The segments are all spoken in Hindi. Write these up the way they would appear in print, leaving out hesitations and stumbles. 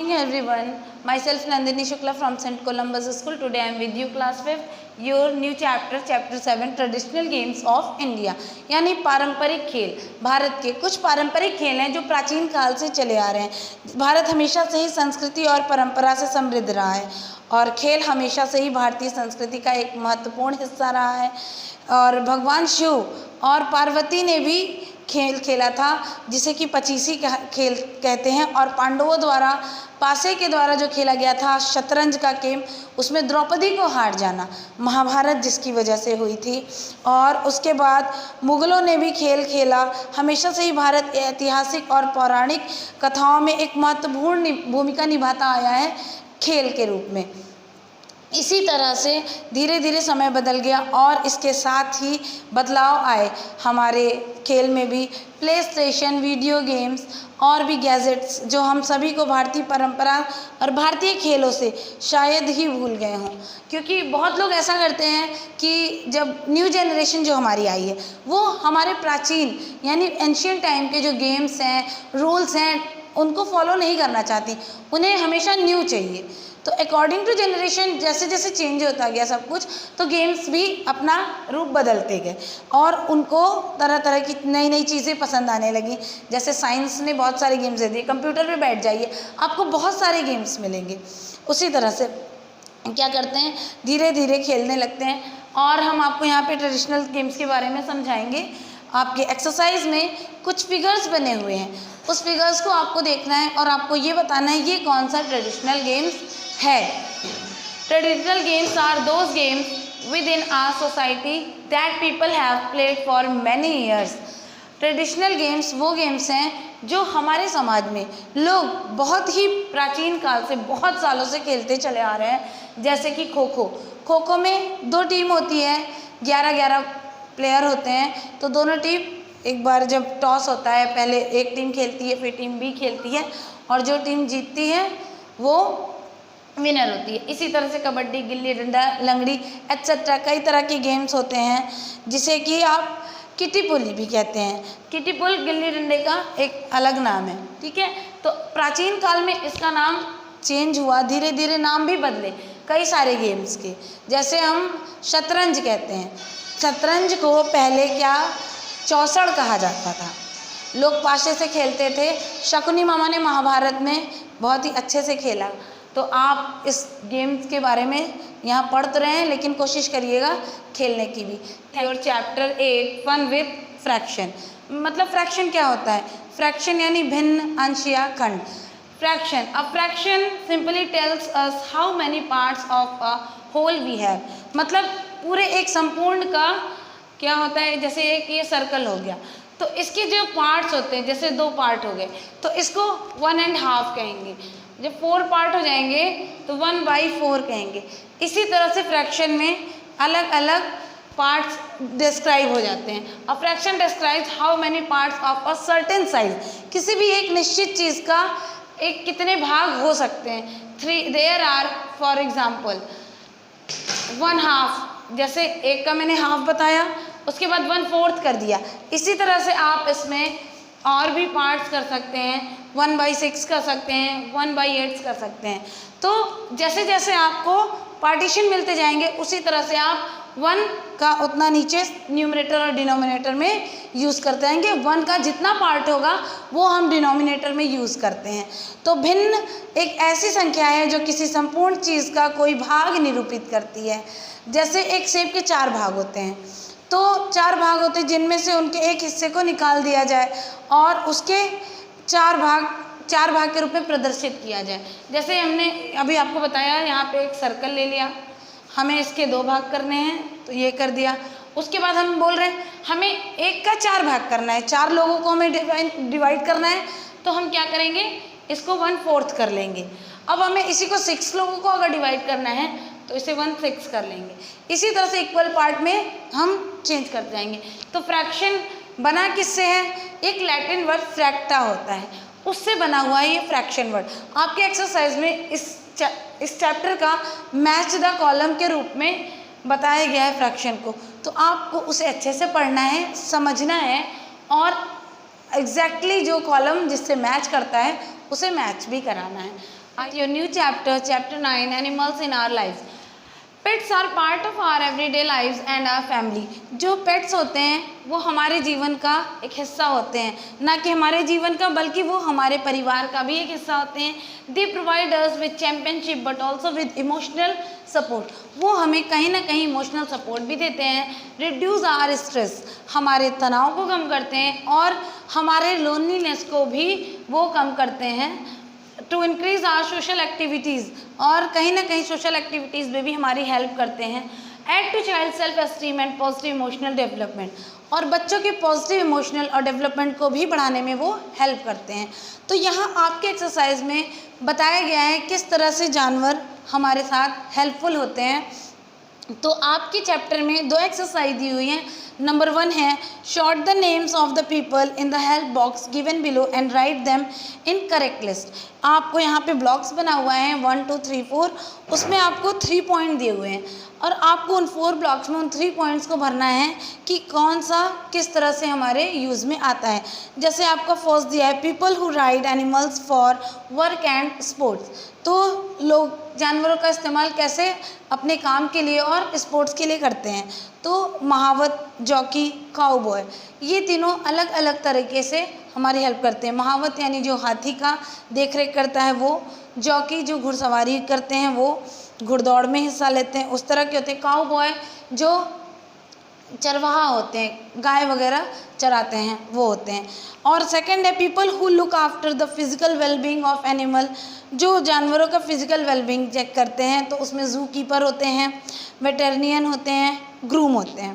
morning everyone. Myself Nandini Shukla from St. Columbus School. Today I am with you class 5. Your new chapter 7 Traditional Games of India. यानी पारंपरिक खेल. भारत के कुछ पारंपरिक खेल हैं जो प्राचीन काल से चले आ रहे हैं. भारत हमेशा से ही संस्कृति और परंपरा से समृद्ध रहा है और खेल हमेशा से ही भारतीय संस्कृति का एक महत्वपूर्ण हिस्सा रहा है. और भगवान शिव और पार्वती ने भी खेल खेला था जिसे कि पचीसी खेल कहते हैं. और पांडवों द्वारा पासे के द्वारा जो खेला गया था शतरंज का गेम, उसमें द्रौपदी को हार जाना महाभारत जिसकी वजह से हुई थी. और उसके बाद मुगलों ने भी खेल खेला. हमेशा से ही भारत ऐतिहासिक और पौराणिक कथाओं में एक महत्वपूर्ण भूमिका निभाता आया है खेल के रूप में. इसी तरह से धीरे धीरे समय बदल गया और इसके साथ ही बदलाव आए हमारे खेल में भी. प्ले स्टेशन, वीडियो गेम्स और भी गैजेट्स जो हम सभी को भारतीय परंपरा और भारतीय खेलों से शायद ही भूल गए हों. क्योंकि बहुत लोग ऐसा करते हैं कि जब न्यू जनरेशन जो हमारी आई है वो हमारे प्राचीन यानी एंशियंट टाइम के जो गेम्स हैं, रूल्स हैं, उनको फॉलो नहीं करना चाहती. उन्हें हमेशा न्यू चाहिए. तो अकॉर्डिंग टू जनरेशन जैसे जैसे चेंज होता गया सब कुछ, तो गेम्स भी अपना रूप बदलते गए और उनको तरह तरह की नई नई चीज़ें पसंद आने लगी. जैसे साइंस ने बहुत सारे गेम्स दे दिए. कंप्यूटर पे बैठ जाइए, आपको बहुत सारे गेम्स मिलेंगे. उसी तरह से क्या करते हैं, धीरे धीरे खेलने लगते हैं. और हम आपको यहाँ पे ट्रेडिशनल गेम्स के बारे में समझाएंगे. आपके एक्सरसाइज में कुछ फिगर्स बने हुए हैं, उस फिगर्स को आपको देखना है और आपको ये बताना है ये कौन सा ट्रेडिशनल गेम्स है. Traditional games are those games within our society that people have played for many years. Traditional games वो गेम्स हैं जो हमारे समाज में लोग बहुत ही प्राचीन काल से बहुत सालों से खेलते चले आ रहे हैं. जैसे कि खो खो. खो खो में 2 टीम होती है, 11-11 प्लेयर होते हैं. तो दोनों टीम एक बार जब टॉस होता है, पहले एक टीम खेलती है, फिर टीम बी खेलती है और जो टीम जीतती है वो विनर होती है. इसी तरह से कबड्डी, गिल्ली डंडा, लंगड़ी एट्सेट्रा कई तरह के गेम्स होते हैं जिसे कि आप किटी पुली भी कहते हैं. किटी पुल गिल्ली डंडे का एक अलग नाम है. ठीक है. तो प्राचीन काल में इसका नाम चेंज हुआ, धीरे धीरे नाम भी बदले कई सारे गेम्स के. जैसे हम शतरंज कहते हैं. शतरंज को पहले क्या चौसड़ कहा जाता था. लोग पासे से खेलते थे. शकुनी मामा ने महाभारत में बहुत ही अच्छे से खेला. तो आप इस गेम्स के बारे में यहाँ पढ़ तो रहे हैं लेकिन कोशिश करिएगा खेलने की भी. और चैप्टर 8 फन विथ फ्रैक्शन. मतलब फ्रैक्शन क्या होता है? फ्रैक्शन यानी भिन्न, अंश या खंड. Fraction, a fraction simply tells us how many parts of a whole we have. मतलब पूरे एक संपूर्ण का क्या होता है, जैसे एक ये सर्कल हो गया तो इसके जो पार्ट्स होते हैं, जैसे 2 पार्ट हो गए तो इसको 1.5 कहेंगे. जब 4 पार्ट हो जाएंगे तो 1/4 कहेंगे. इसी तरह से फ्रैक्शन में अलग अलग पार्ट्स डिस्क्राइब हो जाते हैं. A fraction describes how many parts of a certain size. किसी भी एक निश्चित चीज़ का एक कितने भाग हो सकते हैं. 3 देयर आर फॉर एग्जाम्पल 1/2. जैसे एक का मैंने हाफ बताया, उसके बाद 1/4 कर दिया. इसी तरह से आप इसमें और भी पार्ट्स कर सकते हैं. 1/6 कर सकते हैं, 1/8 कर सकते हैं. तो जैसे जैसे आपको पार्टीशन मिलते जाएंगे उसी तरह से आप 1 का उतना नीचे न्यूमरेटर और डिनोमिनेटर में यूज़ करते जाएंगे. 1 का जितना पार्ट होगा वो हम डिनोमिनेटर में यूज़ करते हैं. तो भिन्न एक ऐसी संख्या है जो किसी संपूर्ण चीज़ का कोई भाग निरूपित करती है. जैसे एक सेब के 4 भाग होते हैं तो 4 भाग होते हैं जिनमें से उनके एक हिस्से को निकाल दिया जाए और उसके 4 भाग के रूप में प्रदर्शित किया जाए. जैसे हमने अभी आपको बताया, यहाँ पे एक सर्कल ले लिया, हमें इसके 2 भाग करने हैं तो ये कर दिया. उसके बाद हम बोल रहे हैं हमें एक का 4 भाग करना है, 4 लोगों को हमें डिवाइड करना है. तो हम क्या करेंगे, इसको 1/4 कर लेंगे. अब हमें इसी को 6 लोगों को अगर डिवाइड करना है तो इसे 1/6 कर लेंगे. इसी तरह से इक्वल पार्ट में हम चेंज करते जाएंगे. तो फ्रैक्शन बना किससे है? एक लैटिन वर्ड फ्रैक्टा होता है, उससे बना हुआ है ये फ्रैक्शन वर्ड. आपके एक्सरसाइज में इस चैप्टर का मैच द कॉलम के रूप में बताया गया है फ्रैक्शन को. तो आपको उसे अच्छे से पढ़ना है, समझना है और एग्जैक्टली जो कॉलम जिससे मैच करता है उसे मैच भी कराना है. Your new chapter, chapter 9, animals in our lives. Pets are part of our everyday lives and our family. जो पेट्स होते हैं वो हमारे जीवन का एक हिस्सा होते हैं, ना कि हमारे जीवन का बल्कि वो हमारे परिवार का भी एक हिस्सा होते हैं। They provide us with championship but also with emotional support. वो हमें कहीं ना कहीं इमोशनल सपोर्ट भी देते हैं। रिड्यूस आवर स्ट्रेस, हमारे तनाव को कम करते हैं और हमारे लोनलीनेस को भी वो कम करते हैं। To increase our social activities, और कहीं ना कहीं सोशल एक्टिविटीज़ में भी हमारी हेल्प करते हैं। Add to child self esteem and positive emotional development, और बच्चों के पॉजिटिव इमोशनल और डेवलपमेंट को भी बढ़ाने में वो हेल्प करते हैं। तो यहाँ आपके एक्सरसाइज में बताया गया है किस तरह से जानवर हमारे साथ हेल्पफुल होते हैं। तो आपके चैप्टर में 2 एक्सरसाइज दी हुई हैं। नंबर 1 है short the names of the people in the help box given below and write them in correct list. आपको यहाँ पे ब्लॉक्स बना हुआ है 1 2 3 4, उसमें आपको 3 पॉइंट दिए हुए हैं और आपको उन 4 ब्लॉक्स में उन 3 पॉइंट्स को भरना है कि कौन सा किस तरह से हमारे यूज़ में आता है। जैसे आपका फर्स्ट दिया है people who ride animals for work and sports. तो लोग जानवरों का इस्तेमाल कैसे अपने काम के लिए और स्पोर्ट्स के लिए करते हैं। तो महावत, जॉकी, काउबॉय, ये तीनों अलग अलग तरीके से हमारी हेल्प करते हैं। महावत यानी जो हाथी का देख रेख करता है वो, जॉकी जो घुड़सवारी करते हैं वो घुड़दौड़ में हिस्सा लेते हैं उस तरह के होते हैं। काउबॉय जो चरवाहा होते हैं, गाय वगैरह चराते हैं वो होते हैं। और सेकंड है people who look after the physical wellbeing of animal, जो जानवरों का फिजिकल वेलबींग चेक करते हैं। तो उसमें जू कीपर होते हैं, वेटरनियन होते हैं, ग्रूम होते हैं।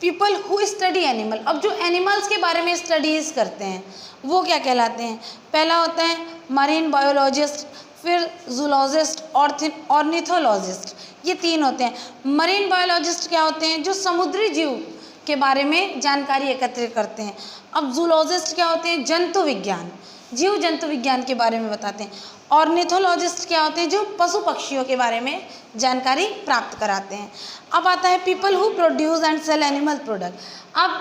पीपल हु स्टडी एनिमल, अब जो एनिमल्स के बारे में स्टडीज़ करते हैं वो क्या कहलाते हैं। पहला होता है मरीन बायोलॉजिस्ट, फिर जूलॉजिस्ट, ऑर्निथोलॉजिस्ट, ये 3 होते हैं। मरीन बायोलॉजिस्ट क्या होते हैं, जो समुद्री जीव के बारे में जानकारी एकत्रित करते हैं। अब जूलॉजिस्ट क्या होते हैं, जंतु विज्ञान, जीव जंतु विज्ञान के बारे में बताते हैं। ऑर्निथोलॉजिस्ट क्या होते हैं, जो पशु पक्षियों के बारे में जानकारी प्राप्त कराते हैं। अब आता है people who produce and sell animal product. अब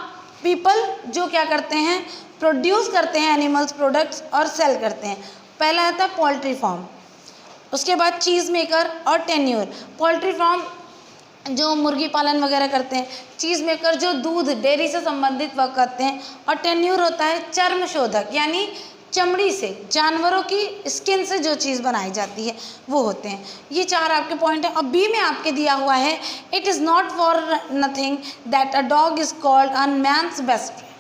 पीपल जो क्या करते हैं, प्रोड्यूस करते हैं एनिमल्स प्रोडक्ट्स और सेल करते हैं। पहला आता है पोल्ट्री फार्म, उसके बाद चीज़ मेकर और टेन्योर। पोल्ट्री फार्म जो मुर्गी पालन वगैरह करते हैं, चीज़ मेकर जो दूध डेयरी से संबंधित वर्क करते हैं, और टेन्योर होता है चर्म शोधक, यानी चमड़ी से, जानवरों की स्किन से जो चीज़ बनाई जाती है वो होते हैं। ये 4 आपके पॉइंट हैं। अब बी में आपके दिया हुआ है it is not for nothing that a dog is called a man's best friend.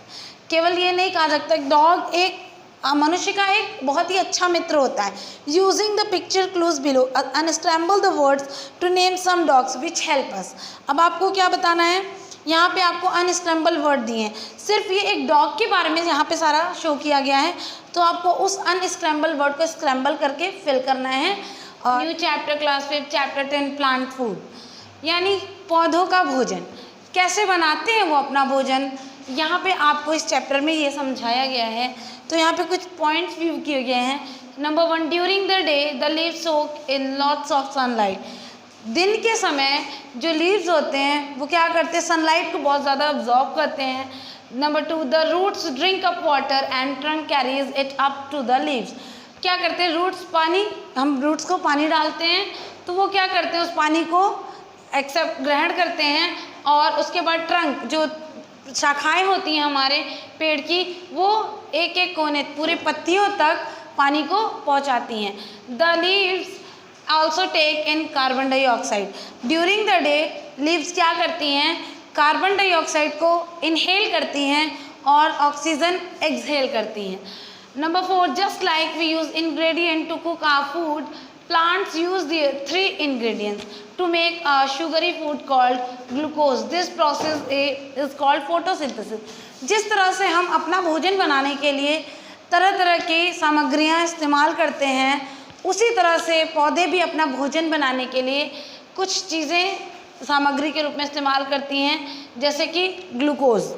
केवल ये नहीं कहा सकता डॉग एक मनुष्य का एक बहुत ही अच्छा मित्र होता है। Using the picture clues below unscramble the words to name some dogs which help us. अब आपको क्या बताना है, यहाँ पे आपको अनस्क्रैम्बल वर्ड दिए हैं, सिर्फ ये एक डॉग के बारे में यहाँ पे सारा शो किया गया है। तो आपको उस अनस्क्रैम्बल वर्ड को स्क्रैम्बल करके फिल करना है। और new chapter class 5 chapter 10 plant food, यानी पौधों का भोजन, कैसे बनाते हैं वो अपना भोजन, यहाँ पे आपको इस चैप्टर में ये समझाया गया है। तो यहाँ पे कुछ पॉइंट्स व्यू किए गए हैं। Number 1, during the day the leaves soak in lots of sunlight. दिन के समय जो लीव्स होते हैं वो क्या करते हैं, सनलाइट को बहुत ज़्यादा अब्जॉर्ब करते हैं। Number 2, the roots drink up water and trunk carries it up to the leaves. क्या करते हैं, रूट्स पानी, हम रूट्स को पानी डालते हैं तो वो क्या करते हैं, उस पानी को एक्सेप्ट ग्रहण करते हैं, और उसके बाद ट्रंक जो शाखाएं होती हैं हमारे पेड़ की, वो एक एक कोने पूरे पत्तियों तक पानी को पहुंचाती हैं। The leaves also take in carbon dioxide. During the day leaves क्या करती हैं, कार्बन डाइऑक्साइड को इनहेल करती हैं और ऑक्सीजन एक्सहेल करती हैं। Number 4, just like we use ingredient to cook our food, plants use the 3 ingredients to make a sugary food called glucose. This process is called photosynthesis. जिस तरह से हम अपना भोजन बनाने के लिए तरह तरह की सामग्रियां इस्तेमाल करते हैं, उसी तरह से पौधे भी अपना भोजन बनाने के लिए कुछ चीज़ें सामग्री के रूप में इस्तेमाल करती हैं, जैसे कि ग्लूकोज,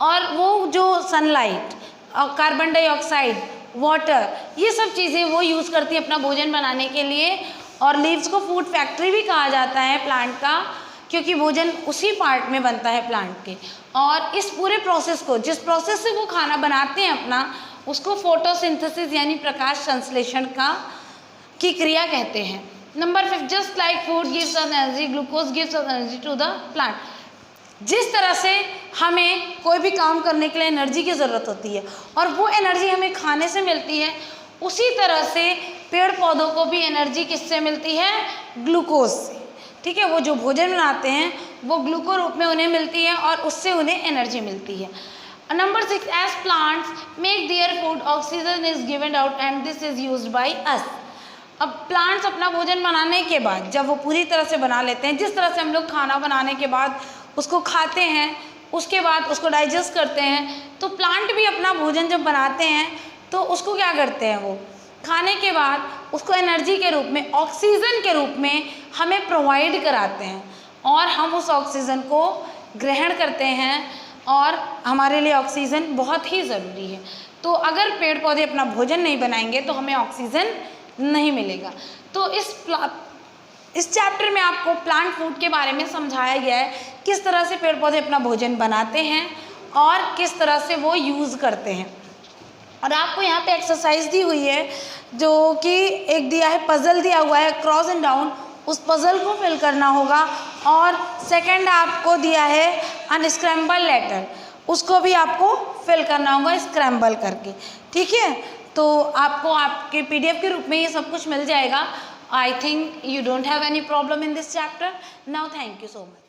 और वो जो सनलाइट और कार्बन डाइऑक्साइड, वाटर, ये सब चीज़ें वो यूज़ करती है अपना भोजन बनाने के लिए। और लीव्स को फूड फैक्ट्री भी कहा जाता है प्लांट का, क्योंकि भोजन उसी पार्ट में बनता है प्लांट के। और इस पूरे प्रोसेस को, जिस प्रोसेस से वो खाना बनाते हैं अपना, उसको फोटोसिंथेसिस यानी प्रकाश संश्लेषण की क्रिया कहते हैं। Number 5, just like food gives us energy, glucose gives us energy to the plant. जिस तरह से हमें कोई भी काम करने के लिए एनर्जी की ज़रूरत होती है और वो एनर्जी हमें खाने से मिलती है, उसी तरह से पेड़ पौधों को भी एनर्जी किससे मिलती है? ग्लूकोज से। ठीक है, वो जो भोजन बनाते हैं वो ग्लूको रूप में उन्हें मिलती है और उससे उन्हें एनर्जी मिलती है। Number 6, as plants make their food oxygen is given out and this is used by us. अब प्लांट्स अपना भोजन बनाने के बाद जब वो पूरी तरह से बना लेते हैं, जिस तरह से हम लोग खाना बनाने के बाद उसको खाते हैं, उसके बाद उसको डाइजेस्ट करते हैं, तो प्लांट भी अपना भोजन जब बनाते हैं तो उसको क्या करते हैं, वो खाने के बाद उसको एनर्जी के रूप में, ऑक्सीजन के रूप में हमें प्रोवाइड कराते हैं और हम उस ऑक्सीजन को ग्रहण करते हैं और हमारे लिए ऑक्सीजन बहुत ही ज़रूरी है। तो अगर पेड़ पौधे अपना भोजन नहीं बनाएंगे तो हमें ऑक्सीजन नहीं मिलेगा। तो इस चैप्टर में आपको प्लांट फूड के बारे में समझाया गया है, किस तरह से पेड़ पौधे अपना भोजन बनाते हैं और किस तरह से वो यूज़ करते हैं। और आपको यहाँ पे एक्सरसाइज दी हुई है, जो कि एक दिया है, पज़ल दिया हुआ है क्रॉस एंड डाउन, उस पज़ल को फिल करना होगा। और सेकंड आपको दिया है अनस्क्रैम्बल लेटर, उसको भी आपको फिल करना होगा स्क्रैम्बल करके। ठीक है, तो आपको आपके PDF के रूप में ये सब कुछ मिल जाएगा। I think you don't have any problem in this chapter now. Thank you so much.